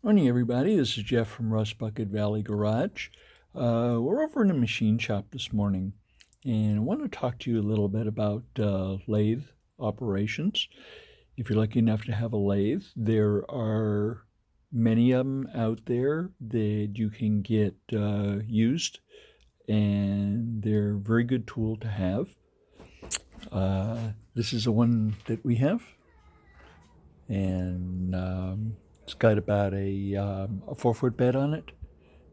Morning, everybody. This is Jeff from Rust Bucket Valley Garage. We're over in a machine shop this morning, and I want to talk to you a little bit about lathe operations. If you're lucky enough to have a lathe, there are many of them out there that you can get used, and they're a very good tool to have. This is the one that we have, and it's got about a 4-foot bed on it,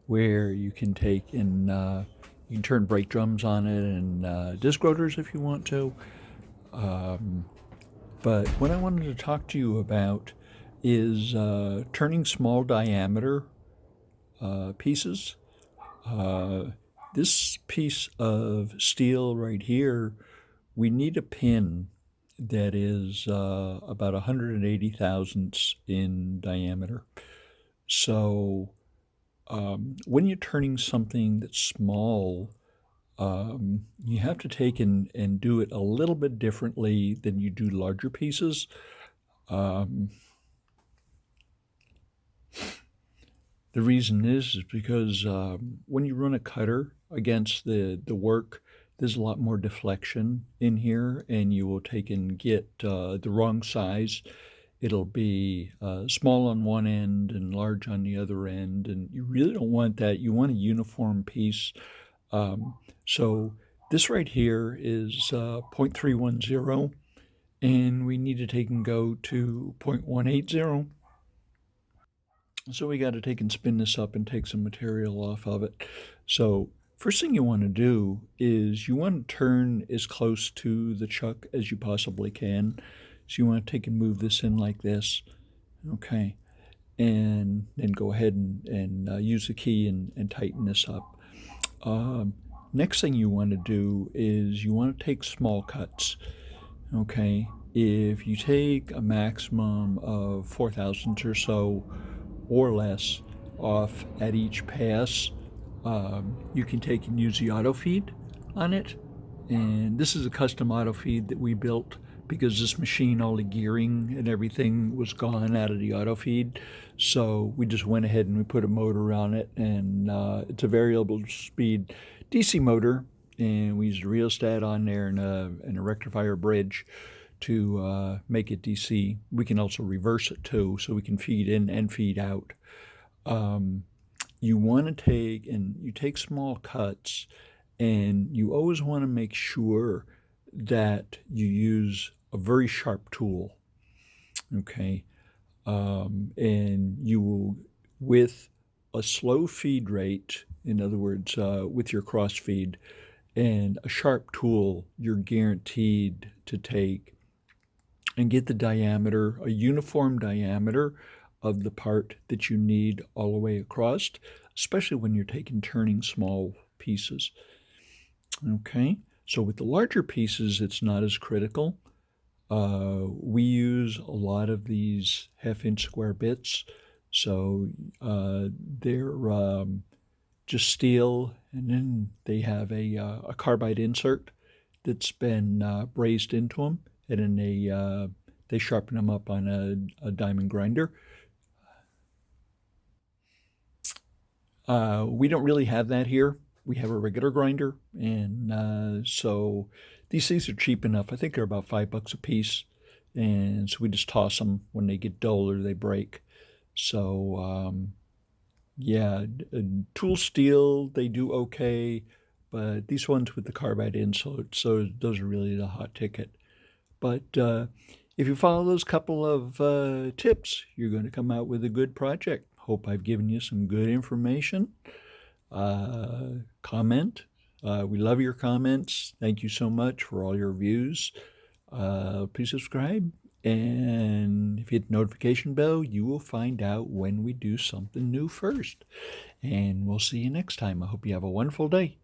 where you can take and you can turn brake drums on it and disc rotors if you want to. But what I wanted to talk to you about is turning small diameter pieces. This piece of steel right here, we need a pin that is about 180 thousandths in diameter. So when you're turning something that's small, you have to take and do it a little bit differently than you do larger pieces. The reason is because when you run a cutter against the work, there's a lot more deflection in here, and you will take and get the wrong size. It'll be small on one end and large on the other end, and you really don't want that. You want a uniform piece. So this right here is 0.310, and we need to take and go to 0.180. So we got to take and spin this up and take some material off of it. So first thing you want to do is you want to turn as close to the chuck as you possibly can. So you want to take and move this in like this, okay, and then go ahead and use the key and tighten this up. Next thing you want to do is you want to take small cuts, okay. If you take a maximum of 4 thousandths or so or less off at each pass, you can take and use the auto feed on it. And this is a custom auto feed that we built because this machine, all the gearing and everything was gone out of the auto feed. So we just went ahead and we put a motor on it, and it's a variable speed DC motor, and we used a rheostat on there and a rectifier bridge to make it DC. We can also reverse it too, so we can feed in and feed out. You want to take small cuts, and you always want to make sure that you use a very sharp tool, okay? And you will, with a slow feed rate, in other words, with your cross feed, and a sharp tool, you're guaranteed to take and get the diameter, a uniform diameter of the part that you need all the way across, especially when you're turning small pieces. Okay, so with the larger pieces, it's not as critical. We use a lot of these 1/2-inch square bits, so they're just steel, and then they have a carbide insert that's been brazed into them, and then they sharpen them up on a diamond grinder. We don't really have that here. We have a regular grinder, and so these things are cheap enough. I think they're about $5 a piece, and so we just toss them when they get dull or they break. So yeah, tool steel, they do okay, but these ones with the carbide insert, so those are really the hot ticket. But if you follow those couple of tips, you're going to come out with a good project. Hope I've given you some good information. Comment. We love your comments. Thank you so much for all your views. Please subscribe, and if you hit the notification bell, you will find out when we do something new first. And we'll see you next time. I hope you have a wonderful day.